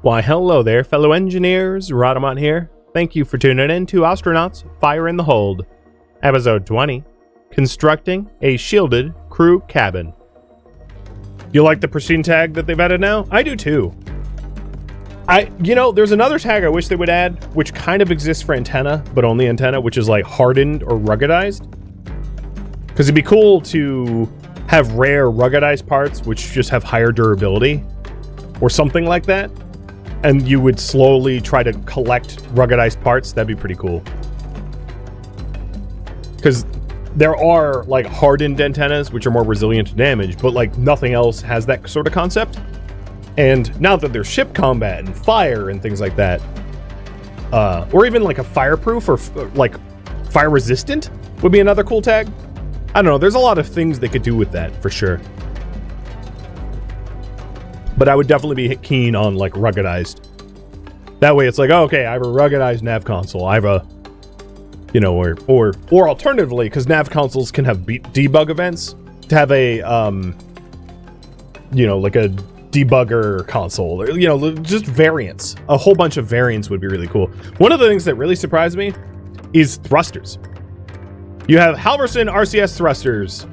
Why, hello there, fellow engineers. Rhadamant here. Thank you for tuning in to Ostranauts Fire in the Hold, Episode 20, Constructing a Shielded Crew Cabin. You like the pristine tag that they've added now? I do too. There's another tag I wish they would add, which kind of exists for antenna, but only antenna, which is like hardened or ruggedized. Because it'd be cool to have rare ruggedized parts, which just have higher durability, or something like that. And you would slowly try to collect ruggedized parts. That'd be pretty cool. Because there are like hardened antennas, which are more resilient to damage, but like nothing else has that sort of concept. And now that there's ship combat and fire and things like that, or even like a fireproof or like fire resistant would be another cool tag. I don't know. There's a lot of things they could do with that for sure. But I would definitely be keen on like ruggedized. That way it's like, oh, okay, I have a ruggedized nav console. I have a, or alternatively, because nav consoles can have debug events, to have a, like a debugger console, or, just variants. A whole bunch of variants would be really cool. One of the things that really surprised me is thrusters. You have Halverson RCS thrusters,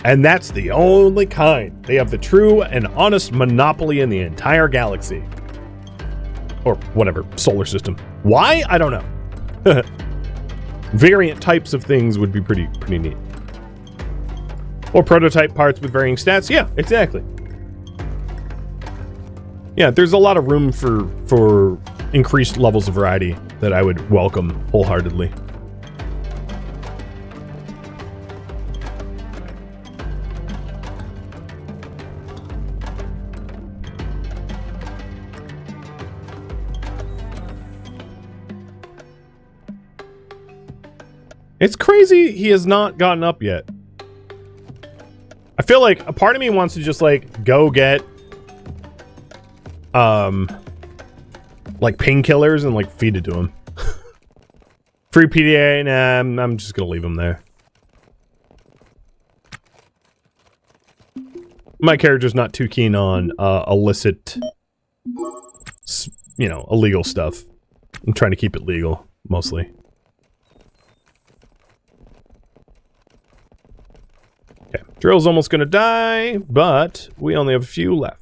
and that's the only kind. They have the true and honest monopoly in the entire galaxy. Or whatever, solar system. Why? I don't know. Variant types of things would be pretty neat. Or prototype parts with varying stats. Yeah, exactly. Yeah, there's a lot of room for increased levels of variety that I would welcome wholeheartedly. It's crazy he has not gotten up yet. I feel like a part of me wants to just like go get like painkillers and like feed it to him. Free PDA, nah, I'm just gonna leave him there. My character's not too keen on illicit, illegal stuff. I'm trying to keep it legal, mostly. Okay, drill's almost gonna die, but we only have a few left.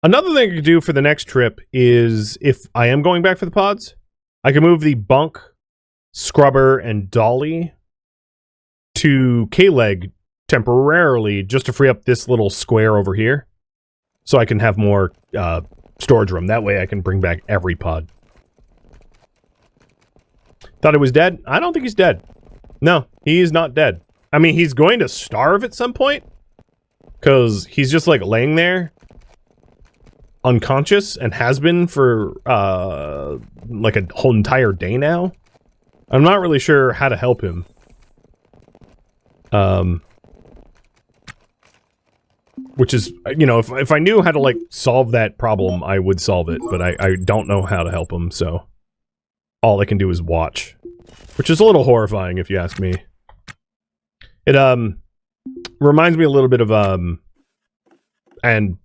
Another thing I could do for the next trip is, if I am going back for the pods, I can move the bunk, scrubber, and dolly to K-leg temporarily just to free up this little square over here, so I can have more storage room. That way I can bring back every pod. Thought it was dead? I don't think he's dead. No, he's not dead. I mean, he's going to starve at some point, because he's just like laying there unconscious and has been for like a whole entire day now. I'm not really sure how to help him. Which is, if I knew how to like solve that problem, I would solve it, but I don't know how to help him, so all I can do is watch, which is a little horrifying if you ask me. It reminds me a little bit of and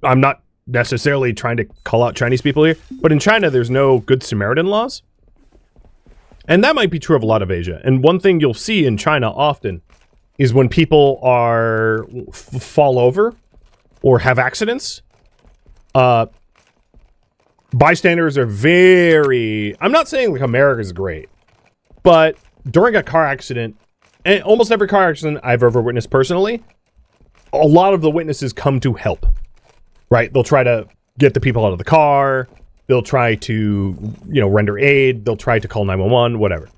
I'm not necessarily trying to call out Chinese people here, but in China there's no Good Samaritan laws. And that might be true of a lot of Asia. And one thing you'll see in China often is when people are fall over or have accidents, bystanders are very... I'm not saying like America's great, but during a car accident, and almost every car accident I've ever witnessed personally, a lot of the witnesses come to help. Right? They'll try to get the people out of the car. They'll try to, render aid. They'll try to call 911, whatever.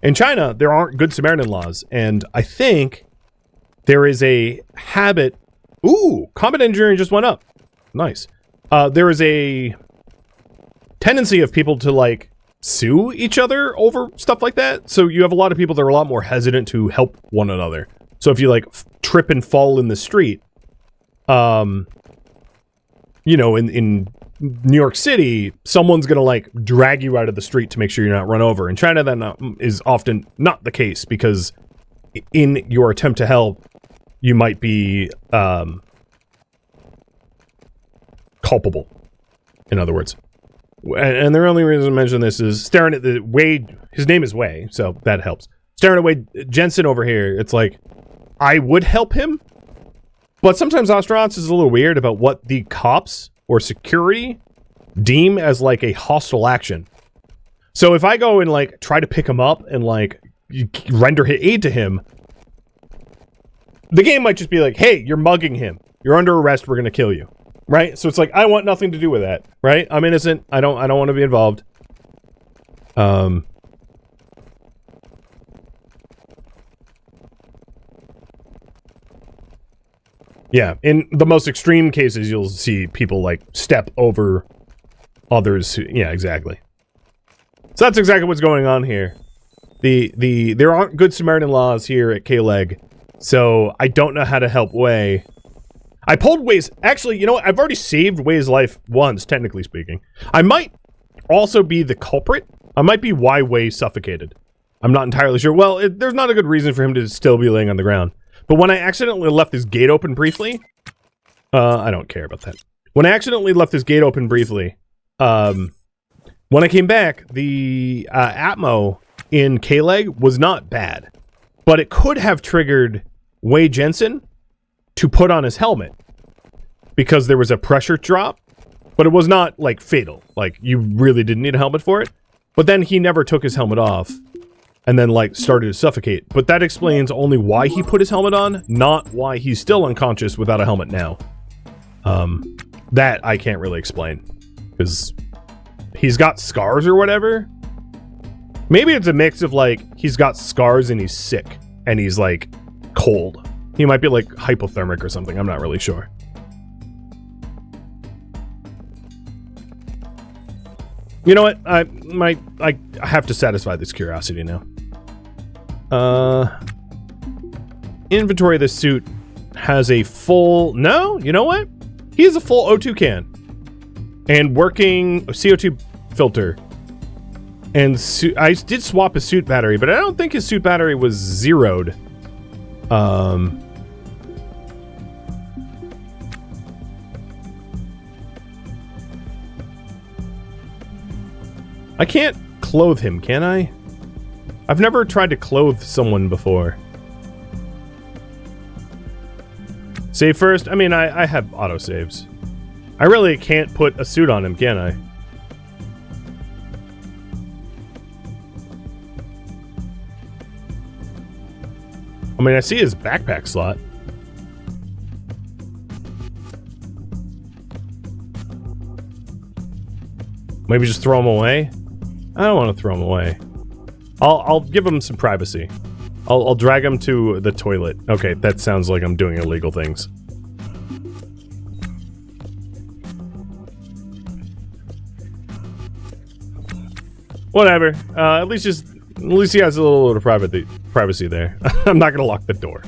In China, there aren't Good Samaritan laws. And I think there is a habit... Ooh, combat engineering just went up. Nice. There is a tendency of people to, like, sue each other over stuff like that. So you have a lot of people that are a lot more hesitant to help one another. So if you, like, trip and fall in the street... in New York City, someone's gonna like drag you out of the street to make sure you're not run over. In China, that is often not the case, because in your attempt to help, you might be culpable, in other words. And the only reason I mention this is staring at the Wade, his name is Way, so that helps. Staring at Wade Jensen over here, it's like, I would help him, but sometimes Ostranauts is a little weird about what the cops or security deem as like a hostile action. So if I go and like try to pick him up and like render aid to him, the game might just be like, hey, you're mugging him. You're under arrest, we're gonna kill you. Right? So it's like, I want nothing to do with that. Right? I'm innocent. I don't want to be involved. Yeah, in the most extreme cases, you'll see people like step over others who, yeah, exactly. So that's exactly what's going on here. There aren't good Samaritan laws here at K-Leg, so I don't know how to help Way. I pulled Way's... Actually, you know what? I've already saved Way's life once, technically speaking. I might also be the culprit. I might be why Way suffocated. I'm not entirely sure. Well, there's not a good reason for him to still be laying on the ground. But when I accidentally left this gate open briefly... I don't care about that. When I accidentally left this gate open briefly... when I came back, the Atmo in K-Leg was not bad. But it could have triggered Way Jensen to put on his helmet. Because there was a pressure drop. But it was not, like, fatal. Like, you really didn't need a helmet for it. But then he never took his helmet off. And then, like, started to suffocate. But that explains only why he put his helmet on, not why he's still unconscious without a helmet now. That I can't really explain. Because he's got scars or whatever. Maybe it's a mix of, like, he's got scars and he's sick. And he's, like, cold. He might be, like, hypothermic or something. I'm not really sure. You know what? I have to satisfy this curiosity now. Inventory of the suit has a full... No, you know what? He has a full O2 can. And working CO2 filter. And I did swap his suit battery, but I don't think his suit battery was zeroed. I can't clothe him, can I? I've never tried to clothe someone before. Save first? I mean, I have autosaves. I really can't put a suit on him, can I? I mean, I see his backpack slot. Maybe just throw him away? I don't want to throw him away. I'll give him some privacy. I'll drag him to the toilet. Okay, that sounds like I'm doing illegal things. Whatever. At least he has a little bit of privacy there. I'm not gonna lock the door.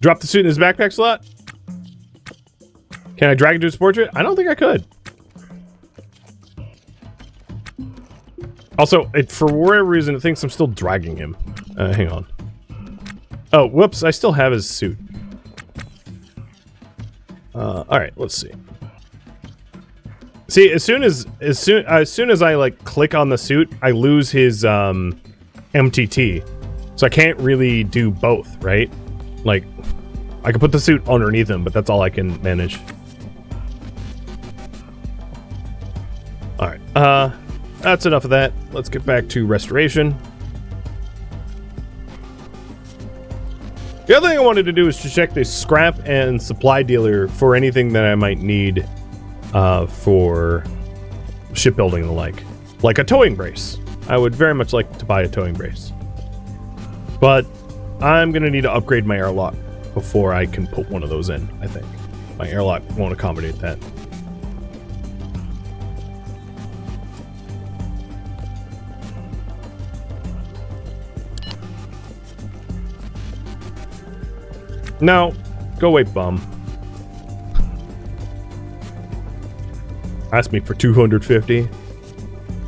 Drop the suit in his backpack slot? Can I drag it to his portrait? I don't think I could. Also, for whatever reason, it thinks I'm still dragging him. Hang on. Oh, whoops, I still have his suit. Alright, let's see. See, as soon as I like click on the suit, I lose his MTT. So I can't really do both, right? Like, I can put the suit underneath him, but that's all I can manage. Alright, that's enough of that. Let's get back to restoration. The other thing I wanted to do is to check the scrap and supply dealer for anything that I might need for shipbuilding and the like a towing brace. I would very much like to buy a towing brace. But I'm going to need to upgrade my airlock before I can put one of those in, I think. My airlock won't accommodate that. No, go away, bum. Asked me for 250.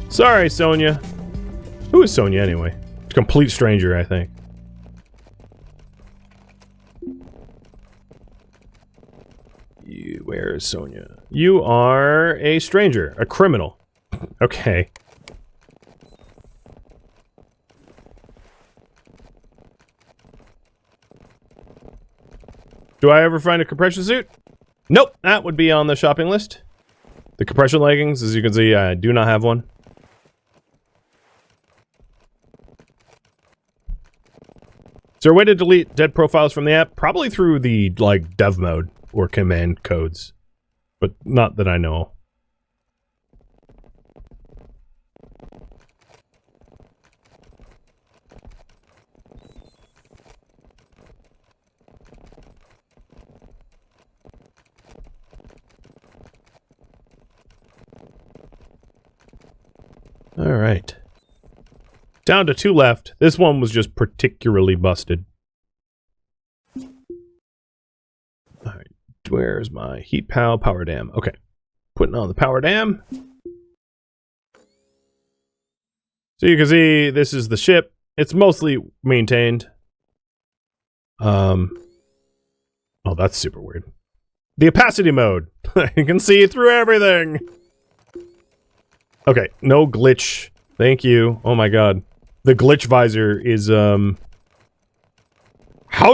Sorry, Sonia. Who is Sonia anyway? It's a complete stranger, I think. Where is Sonia? You are a stranger, a criminal. Okay. Do I ever find a compression suit? Nope, that would be on the shopping list. The compression leggings, as you can see, I do not have one. Is there a way to delete dead profiles from the app? Probably through the, like, dev mode or command codes. But not that I know. All right. Down to 2 left. This one was just particularly busted. All right. Where's my heat power dam? Okay. Putting on the power dam. So you can see this is the ship. It's mostly maintained. Oh, that's super weird. The opacity mode. You can see through everything. Okay, no glitch. Thank you. Oh my god. The glitch visor is, how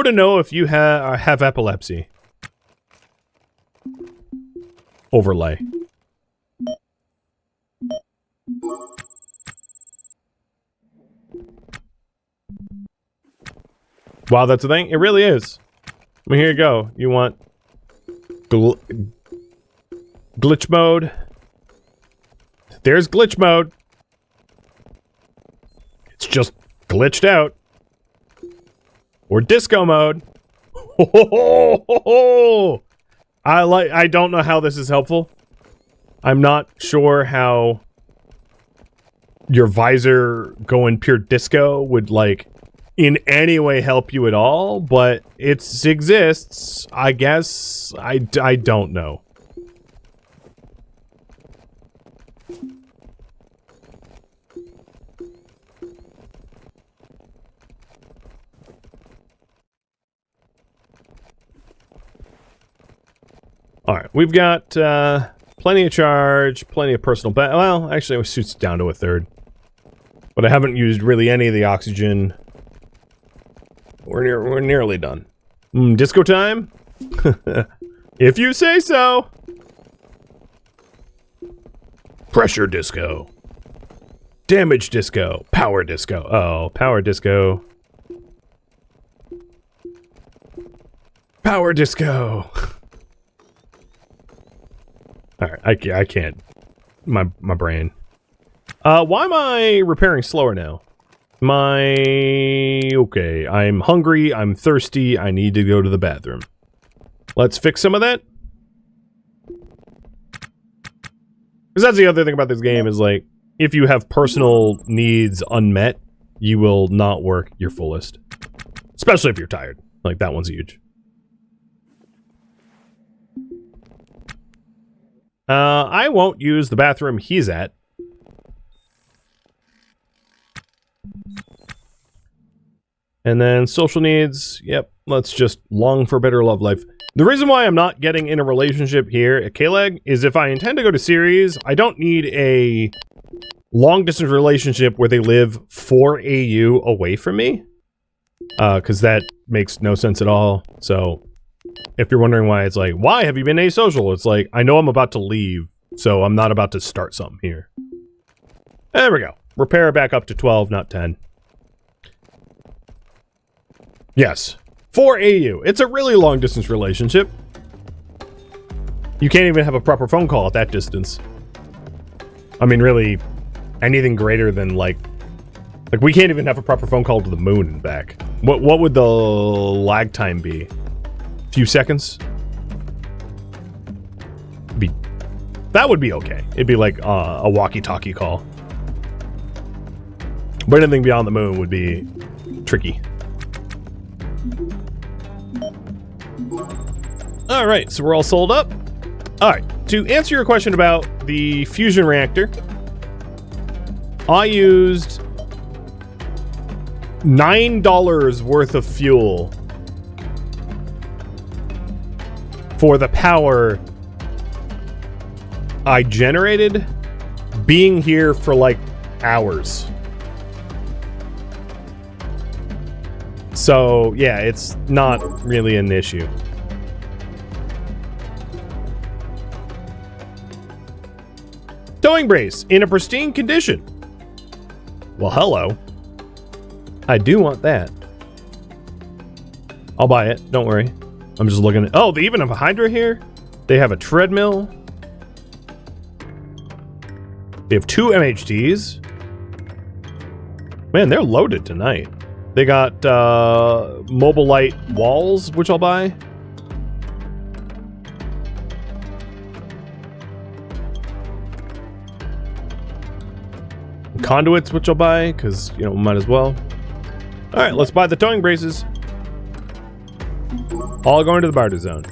to know if you have epilepsy. Overlay. Wow, that's a thing? It really is. Well, here you go. You want glitch mode. There's glitch mode. It's just glitched out. Or disco mode. I don't know how this is helpful. I'm not sure how your visor going pure disco would, like, in any way help you at all, but it exists, I guess. I don't know. Alright, we've got plenty of charge, plenty of personal well, actually, it suits down to 1/3. But I haven't used really any of the oxygen. We're nearly done. Disco time? If you say so! Pressure disco. Damage disco. Power disco. Oh, power disco. Power disco. Alright, I can't. My brain. Why am I repairing slower now? Okay, I'm hungry, I'm thirsty, I need to go to the bathroom. Let's fix some of that. Because that's the other thing about this game is, like, if you have personal needs unmet, you will not work your fullest. Especially if you're tired. Like, that one's huge. I won't use the bathroom he's at. And then social needs, yep, let's just long for better love life. The reason why I'm not getting in a relationship here at K-Leg is if I intend to go to Ceres, I don't need a long-distance relationship where they live 4 AU away from me. Because that makes no sense at all. So, if you're wondering why, it's like, why have you been asocial? It's like, I know I'm about to leave, so I'm not about to start something here. There we go. Repair back up to 12, not 10. Yes. 4 AU. It's a really long-distance relationship. You can't even have a proper phone call at that distance. I mean, really, anything greater than, like, we can't even have a proper phone call to the moon and back. What would the lag time be? A few seconds? That would be okay. It'd be like a walkie-talkie call. But anything beyond the moon would be tricky. Alright, so we're all sold up. Alright, to answer your question about the fusion reactor. I used $9 worth of fuel for the power I generated being here for like hours. So yeah, it's not really an issue. Towing brace in a pristine condition. Well, hello. I do want that. I'll buy it, don't worry. I'm just looking at... Oh, they even have a Hydra here? They have a treadmill. They have 2 MHDs. Man, they're loaded tonight. They got mobile light walls, which I'll buy. Conduits, which I'll buy, because, you know, might as well. Alright, let's buy the towing braces. All going to the barter zone.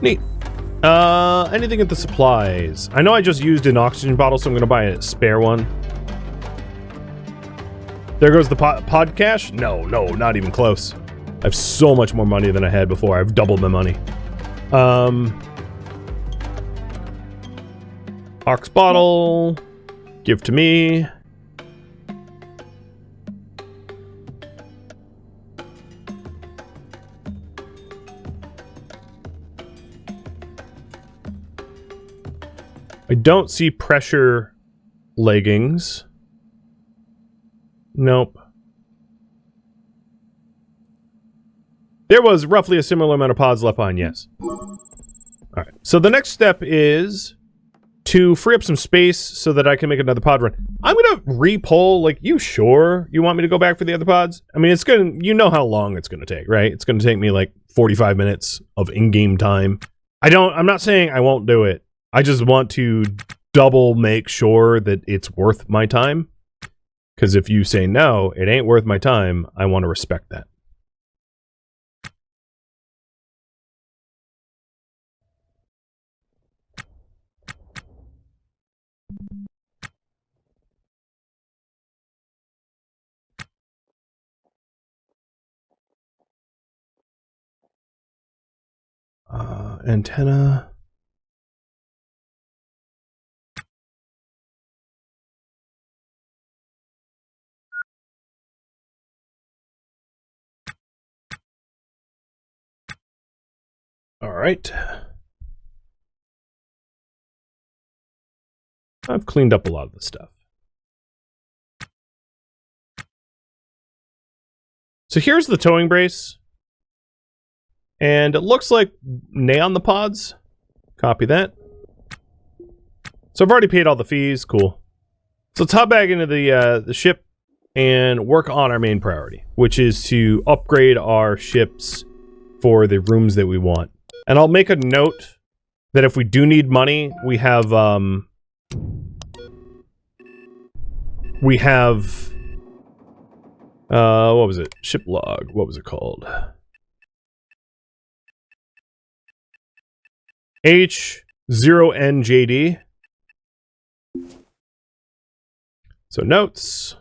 Neat. Anything at the supplies? I know I just used an oxygen bottle, so I'm going to buy a spare one. There goes the pod cash? No, not even close. I have so much more money than I had before. I've doubled my money. Ox bottle. Give to me. I don't see pressure leggings. Nope. There was roughly a similar amount of pods left behind, yes. Alright, so the next step is to free up some space so that I can make another pod run. I'm gonna re-poll, like, you sure you want me to go back for the other pods? I mean, it's gonna, you know how long it's gonna take, right? It's gonna take me like 45 minutes of in-game time. I'm not saying I won't do it. I just want to double make sure that it's worth my time. Because if you say no, it ain't worth my time, I want to respect that. Antenna. All right. I've cleaned up a lot of the stuff. So here's the towing brace. And it looks like neon the pods. Copy that. So I've already paid all the fees. Cool. So let's hop back into the ship and work on our main priority, which is to upgrade our ships for the rooms that we want. And I'll make a note that if we do need money, we have what was it? Ship log. What was it called? H0NJD. So notes.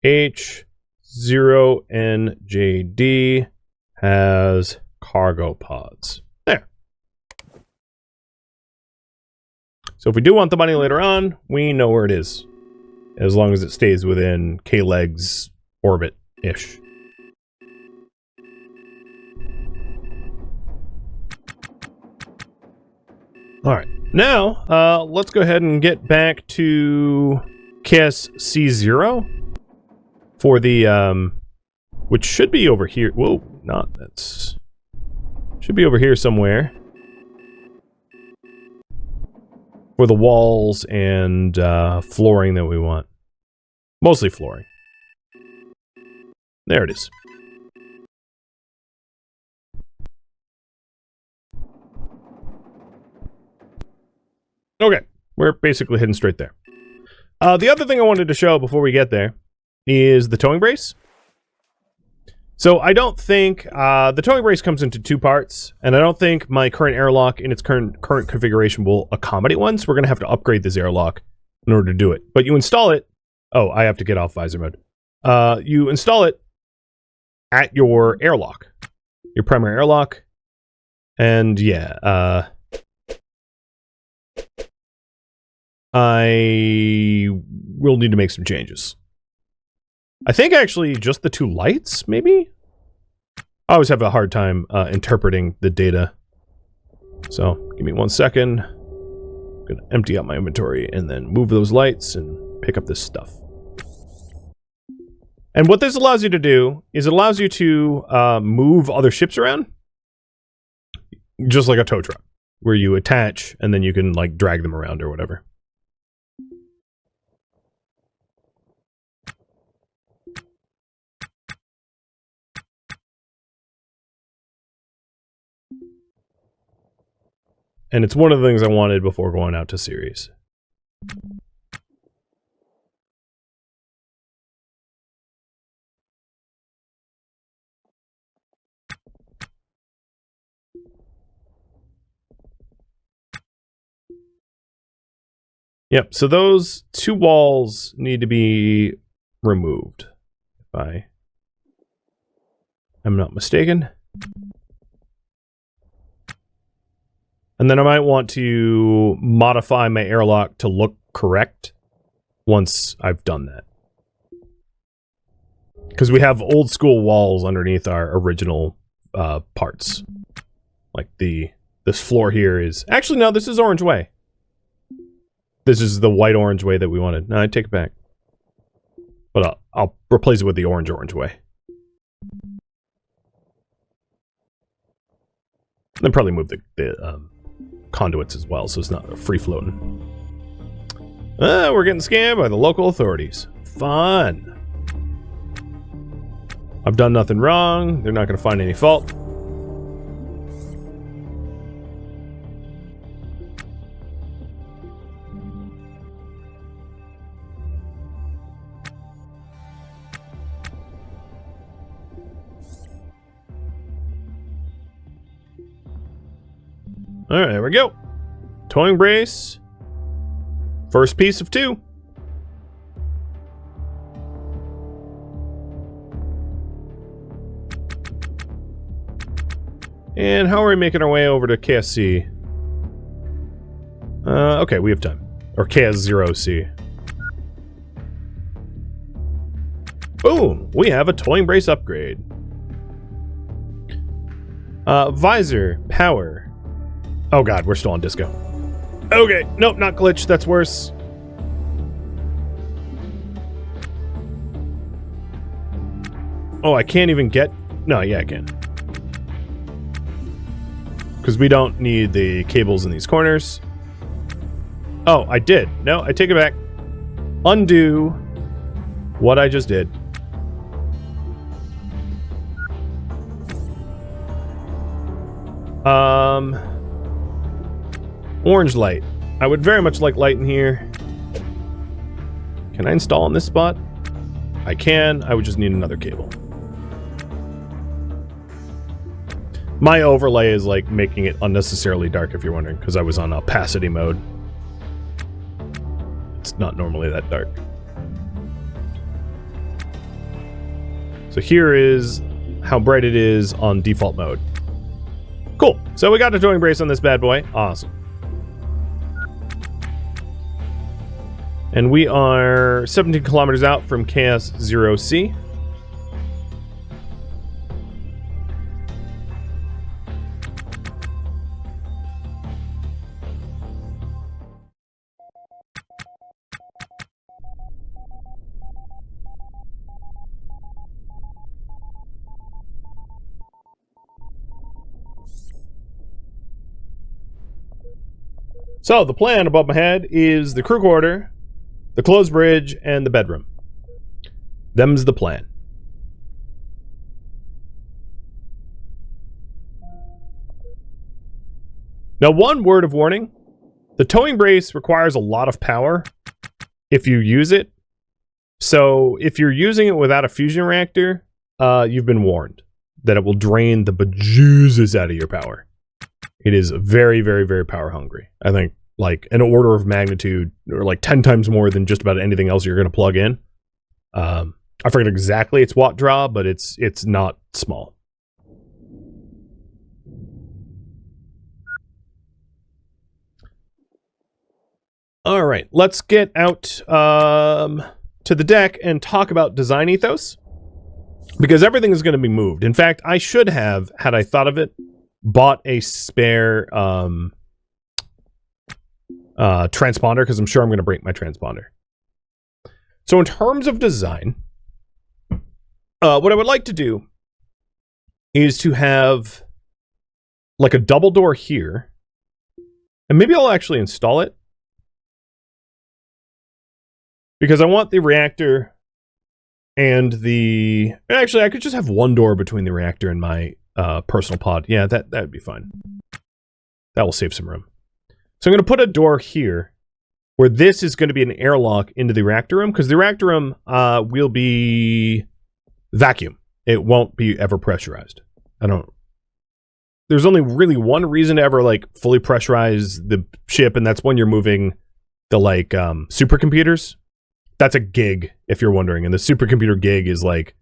H0NJD has cargo pods. There. So if we do want the money later on, we know where it is. As long as it stays within K-Leg's orbit-ish. Alright, now, let's go ahead and get back to KSC0 for the, which should be over here. Whoa, not, that's... should be over here somewhere. For the walls and, flooring that we want. Mostly flooring. There it is. Okay, we're basically heading straight there. The other thing I wanted to show before we get there is the towing brace. So I don't think the towing brace comes into 2 parts, and I don't think my current airlock in its current configuration will accommodate one, so we're going to have to upgrade this airlock in order to do it. But you install it... Oh, I have to get off visor mode. You install it at your airlock, your primary airlock, and yeah, I will need to make some changes. I think actually just the 2 lights, maybe? I always have a hard time interpreting the data. So, give me 1 second. I'm gonna empty out my inventory and then move those lights and pick up this stuff. And what this allows you to do is it allows you to move other ships around. Just like a tow truck, where you attach and then you can like drag them around or whatever. And it's one of the things I wanted before going out to Ceres. Yep, so those 2 walls need to be removed, if I am not mistaken. And then I might want to modify my airlock to look correct once I've done that. Because we have old school walls underneath our original parts. Like this floor here is... Actually, no, this is Orange Way. This is the white-orange way that we wanted. No, I take it back. But I'll replace it with the orange way. And then probably move the conduits as well, so it's not free-floating. We're getting scammed by the local authorities. Fun. I've done nothing wrong. They're not going to find any fault. Alright, there we go. Towing brace. First piece of 2. And how are we making our way over to KSC? Okay, we have time. Or KS0C. Boom! We have a towing brace upgrade. Visor, power. Oh god, we're still on disco. Okay, nope, not glitch, that's worse. Oh, I can't even get... No, yeah, I can. Because we don't need the cables in these corners. Oh, I did. No, I take it back. Undo what I just did. Orange light. I would very much like light in here. Can I install in this spot? I can. I would just need another cable. My overlay is like making it unnecessarily dark, if you're wondering, because I was on opacity mode. It's not normally that dark. So here is how bright it is on default mode. Cool. So we got a towing brace on this bad boy. Awesome. And we are 17 kilometers out from KS0C. So the plan above my head is the crew quarter, the closed bridge, and the bedroom. Them's the plan. Now, one word of warning. The towing brace requires a lot of power if you use it. So if you're using it without a fusion reactor, you've been warned that it will drain the bejesus out of your power. It is very, very, very power hungry. I think like an order of magnitude, or like 10 times more than just about anything else you're going to plug in. I forget exactly its watt draw, but it's not small. All right, let's get out to the deck and talk about design ethos, because everything is going to be moved. In fact, I should have, had I thought of it, bought a spare transponder, because I'm sure I'm going to break my transponder. So in terms of design, what I would like to do is to have like a double door here, and maybe I'll actually install it, because I want the reactor and the... Actually, I could just have one door between the reactor and my personal pod. Yeah, that would be fine. That will save some room. So I'm going to put a door here, where this is going to be an airlock into the reactor room, because the reactor room will be vacuum. It won't be ever pressurized. There's only really one reason to ever like fully pressurize the ship, and that's when you're moving the like supercomputers. That's a gig, if you're wondering. And the supercomputer gig is like,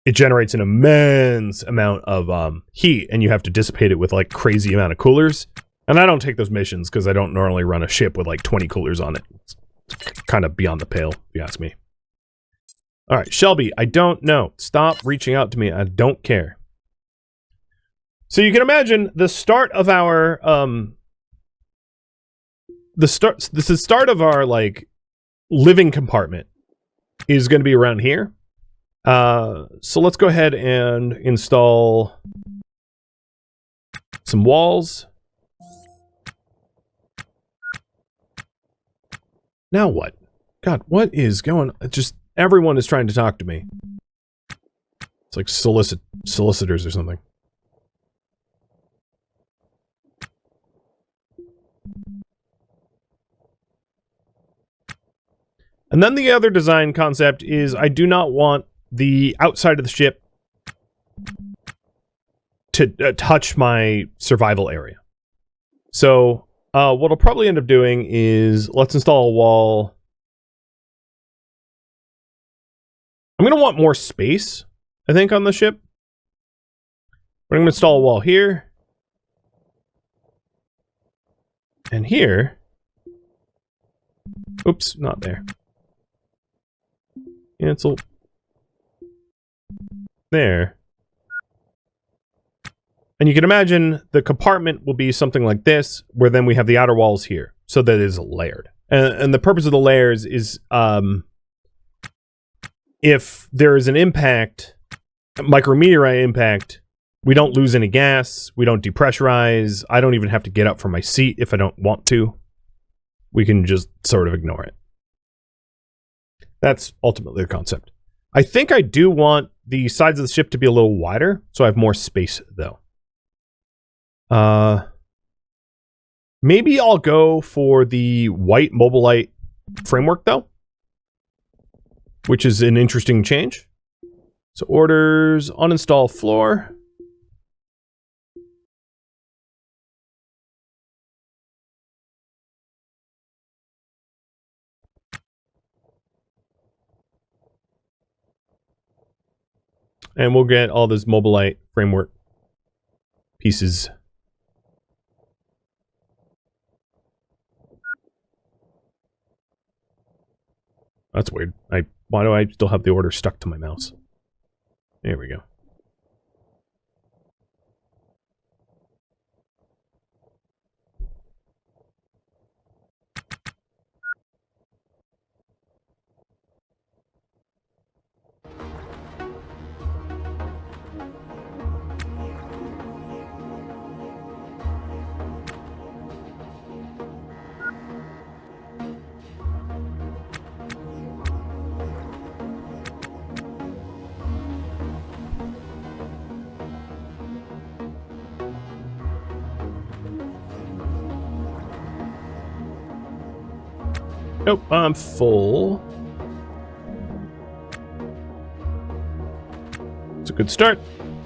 it generates an immense amount of heat, and you have to dissipate it with like crazy amount of coolers. And I don't take those missions because I don't normally run a ship with like 20 coolers on it. It's kind of beyond the pale, if you ask me. All right, Shelby, I don't know. Stop reaching out to me. I don't care. So you can imagine the start of our the start of our like living compartment is going to be around here. So let's go ahead and install some walls. Now what? God, what is going on? Just everyone is trying to talk to me. It's like solicitors or something. And then the other design concept is I do not want the outside of the ship to touch my survival area. So what I'll probably end up doing is let's install a wall. I'm going to want more space, I think, on the ship. But I'm going to install a wall here. And here. Oops, not there. Cancel. There. And you can imagine the compartment will be something like this, where then we have the outer walls here, so that it is layered. And the purpose of the layers is if there is an impact, micrometeorite impact, we don't lose any gas, we don't depressurize, I don't even have to get up from my seat if I don't want to. We can just sort of ignore it. That's ultimately the concept. I think I do want the sides of the ship to be a little wider, so I have more space, though. Maybe I'll go for the white Mobilite framework, though, which is an interesting change. So orders, uninstall floor. And we'll get all this Mobilite framework pieces. That's weird. Why do I still have the order stuck to my mouse? There we go. Nope, I'm full. It's a good start.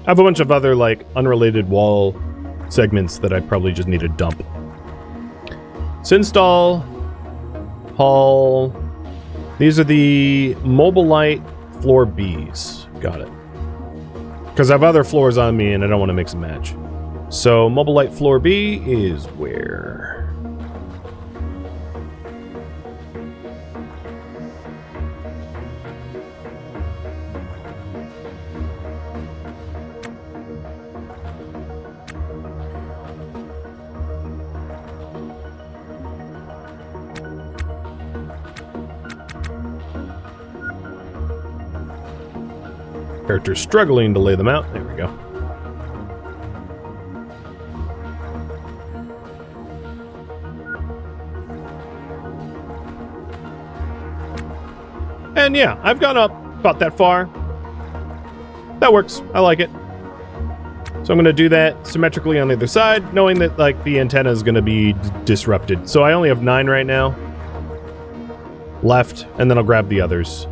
I have a bunch of other, like, unrelated wall segments that I probably just need to dump. So install, haul. These are the mobile light floor Bs. Got it. Because I have other floors on me and I don't want to mix and match. So mobile light floor B is where? Character's struggling to lay them out. There we go. And yeah, I've gone up about that far. That works. I like it. So I'm going to do that symmetrically on the other side, knowing that like the antenna is going to be disrupted. So I only have 9 right now left, and then I'll grab the others.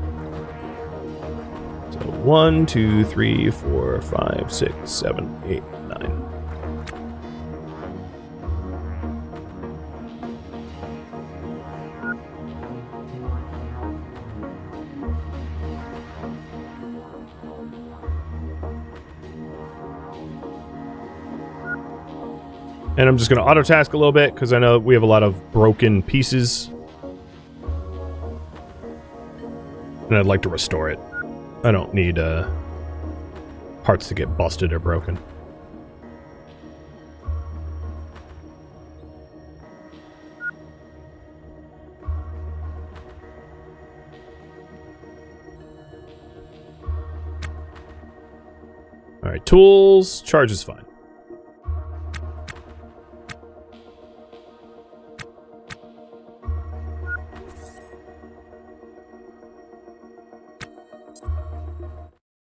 1, 2, 3, 4, 5, 6, 7, 8, 9. And I'm just going to auto task a little bit because I know we have a lot of broken pieces. And I'd like to restore it. I don't need parts to get busted or broken. All right, tools, charge is fine.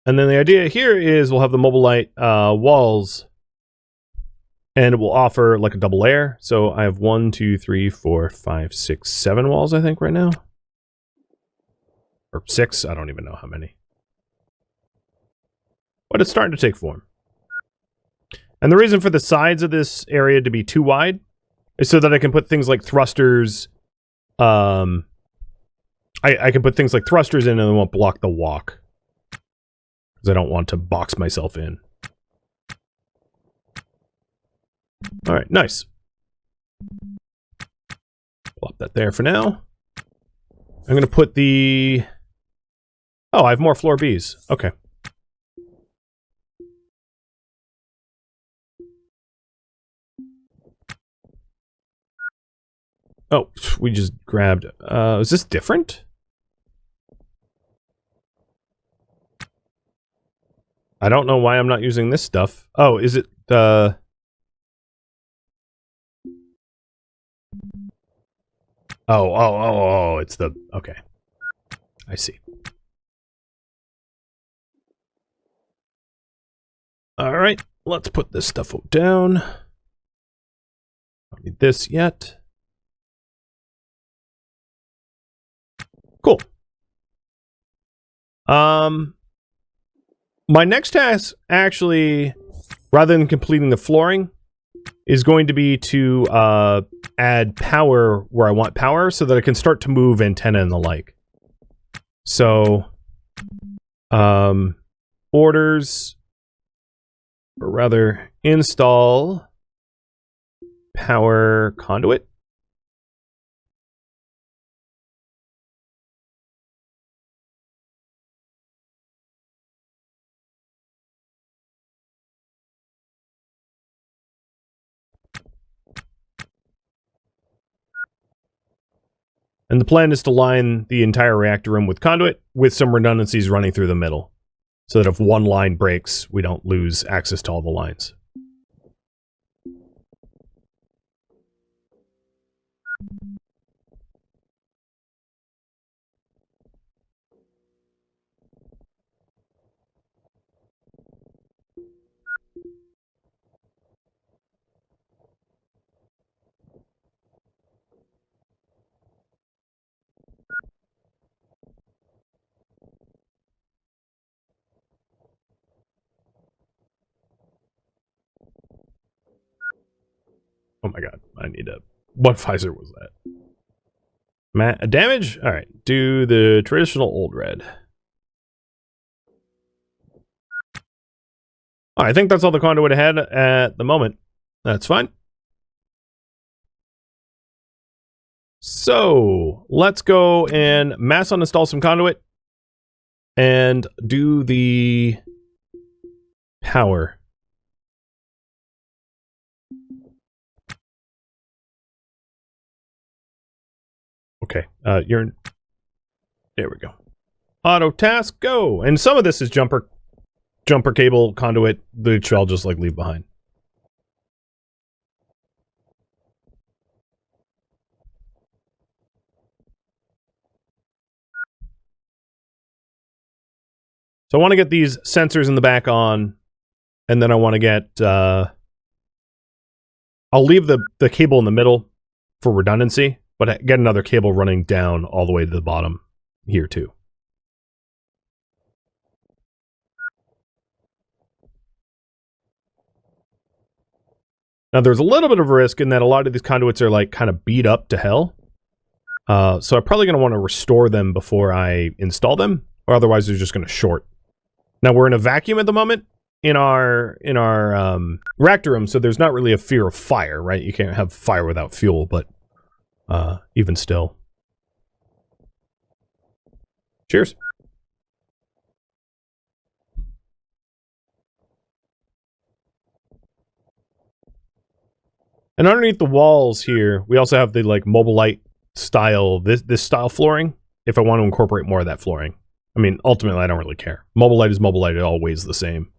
And then the idea here is we'll have the mobile light walls, and it will offer like a double layer. So I have 1, 2, 3, 4, 5, 6, 7 walls, I think, right now. Or 6, I don't even know how many. But it's starting to take form. And the reason for the sides of this area to be too wide is so that I can put things like thrusters. I can put things like thrusters in and they won't block the walk. I don't want to box myself in. All right, nice. Plop that there for now. I'm going to put the... Oh, I have more floor Bs. Okay. Oh, we just grabbed... is this different? I don't know why I'm not using this stuff. Oh, is it the... Oh, it's the... Okay. I see. Alright, let's put this stuff down. Don't need this yet. Cool. My next task, actually, rather than completing the flooring, is going to be to add power where I want power so that I can start to move antenna and the like. So, orders, or rather, install power conduit. And the plan is to line the entire reactor room with conduit with some redundancies running through the middle. So that if one line breaks, we don't lose access to all the lines. my god, I need a... What visor was that? Damage? Alright, do the traditional old red. I think that's all the conduit I had at the moment. That's fine. So, let's go and mass uninstall some conduit and do the power. Okay, you're... There we go. Auto task, go! And some of this is jumper cable conduit, which I'll just, like, leave behind. So I want to get these sensors in the back on, and then I want to get, I'll leave the cable in the middle for redundancy, but get another cable running down all the way to the bottom here too. Now there's a little bit of risk in that a lot of these conduits are like kind of beat up to hell. So I'm probably going to want to restore them before I install them, or otherwise they're just going to short. Now we're in a vacuum at the moment in our reactor room, so there's not really a fear of fire, right? You can't have fire without fuel, but even still. Cheers. And underneath the walls here, we also have the like Mobilite style, this style flooring, if I want to incorporate more of that flooring. I mean, ultimately, I don't really care. Mobilite is Mobilite, it all weighs the same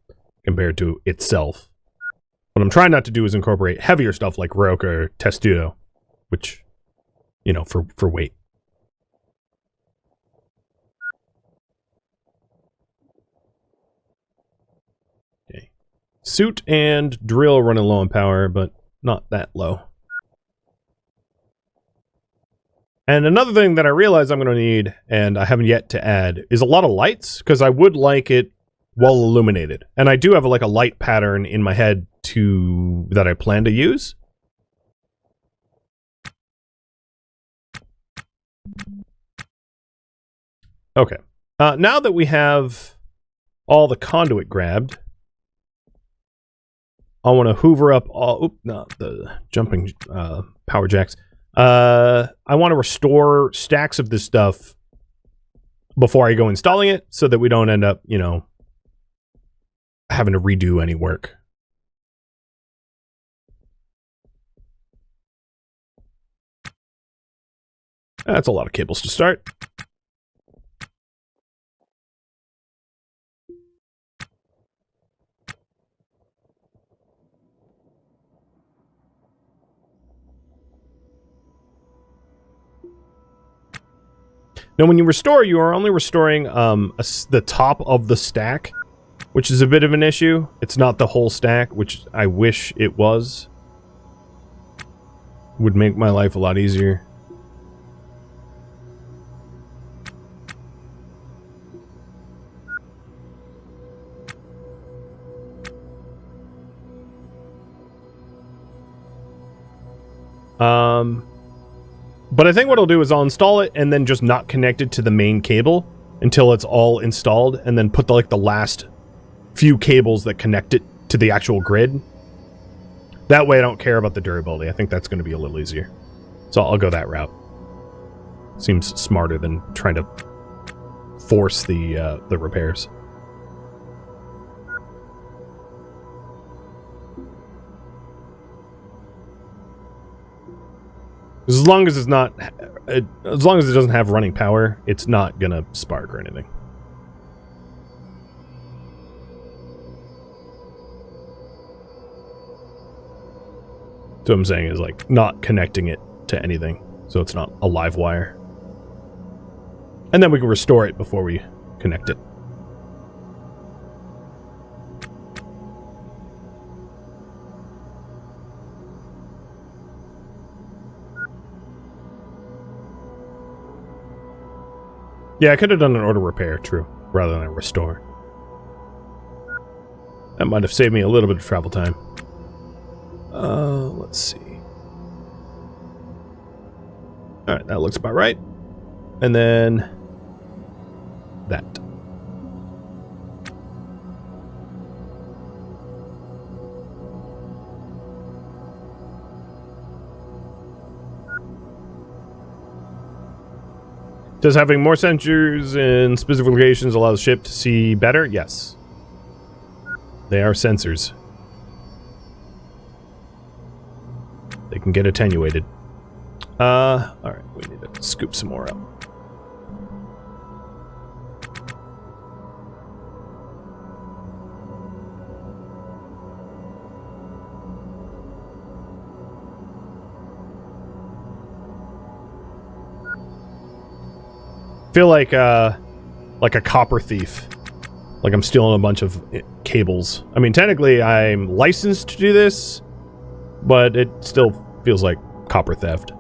compared to itself. What I'm trying not to do is incorporate heavier stuff like Roca or Testudo, which, you know, for weight. Okay. Suit and drill running low on power, but not that low. And another thing that I realize I'm going to need, and I haven't yet to add, is a lot of lights, because I would like it well illuminated. And I do have like a light pattern in my head that I plan to use. Okay. Now that we have all the conduit grabbed, I want to hoover up all... Oop, not the jumping power jacks. I want to restore stacks of this stuff before I go installing it, so that we don't end up, you know, having to redo any work. That's a lot of cables to start. Now, when you restore, you are only restoring the top of the stack, which is a bit of an issue. It's not the whole stack, which I wish it was. Would make my life a lot easier. But I think what I'll do is I'll install it and then just not connect it to the main cable until it's all installed, and then put the last few cables that connect it to the actual grid. That way I don't care about the durability. I think that's going to be a little easier. So I'll go that route. Seems smarter than trying to force the repairs. As long as it's not, as long as it doesn't have running power, it's not gonna spark or anything. So what I'm saying is like not connecting it to anything, so it's not a live wire. And then we can restore it before we connect it. Yeah, I could have done an auto repair, true, rather than a restore. That might have saved me a little bit of travel time. Let's see. All right, that looks about right. And then that. Does having more sensors in specific locations allow the ship to see better? Yes. They are sensors. They can get attenuated. Alright, we need to scoop some more up. Feel like a copper thief. Like I'm stealing a bunch of cables. I mean, technically I'm licensed to do this, but it still feels like copper theft.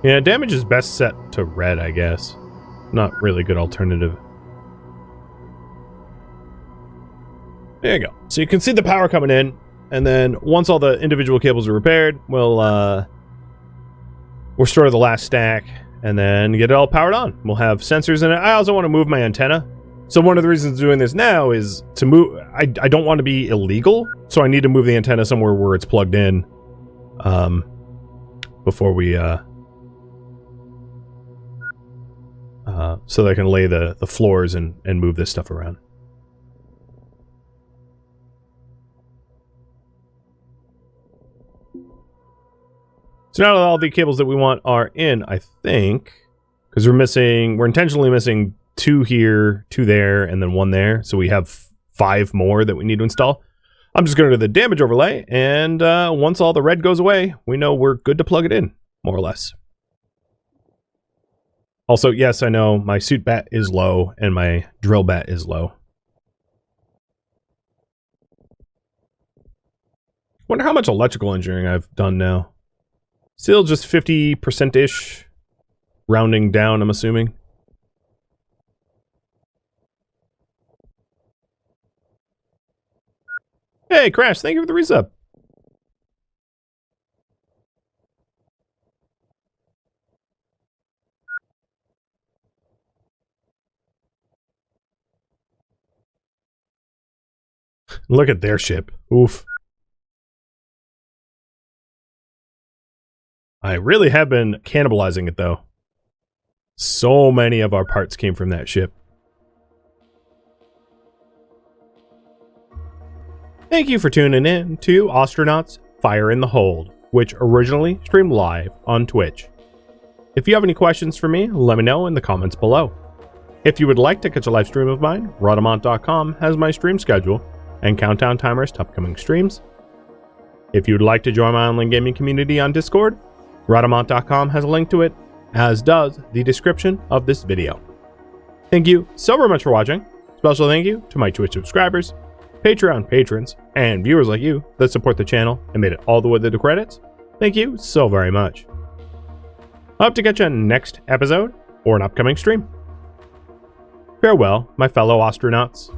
Yeah, damage is best set to red, I guess. Not really good alternative. There you go. So you can see the power coming in, and then once all the individual cables are repaired, we'll restore the last stack, and then get it all powered on. We'll have sensors in it. I also want to move my antenna. So one of the reasons doing this now is to move... I don't want to be illegal, so I need to move the antenna somewhere where it's plugged in. Before we... so that I can lay the floors and move this stuff around. So now that all the cables that we want are in, I think, because we're intentionally missing 2 here, 2 there, and then 1 there. So we have 5 more that we need to install. I'm just going to do the damage overlay, and once all the red goes away, we know we're good to plug it in, more or less. Also, yes, I know my suit bat is low and my drill bat is low. Wonder how much electrical engineering I've done now. Still just 50%-ish, rounding down, I'm assuming. Hey, Crash, thank you for the resub. Look at their ship. Oof. I really have been cannibalizing it, though. So many of our parts came from that ship. Thank you for tuning in to Ostranauts Fire in the Hold, which originally streamed live on Twitch. If you have any questions for me, let me know in the comments below. If you would like to catch a live stream of mine, Rhadamant.com has my stream schedule and countdown timers to upcoming streams. If you would like to join my online gaming community on Discord, Rhadamant.com has a link to it, as does the description of this video. Thank you so very much for watching. Special thank you to my Twitch subscribers, Patreon patrons, and viewers like you that support the channel and made it all the way to the credits. Thank you so very much. I hope to catch you next episode or an upcoming stream. Farewell, my fellow Ostranauts.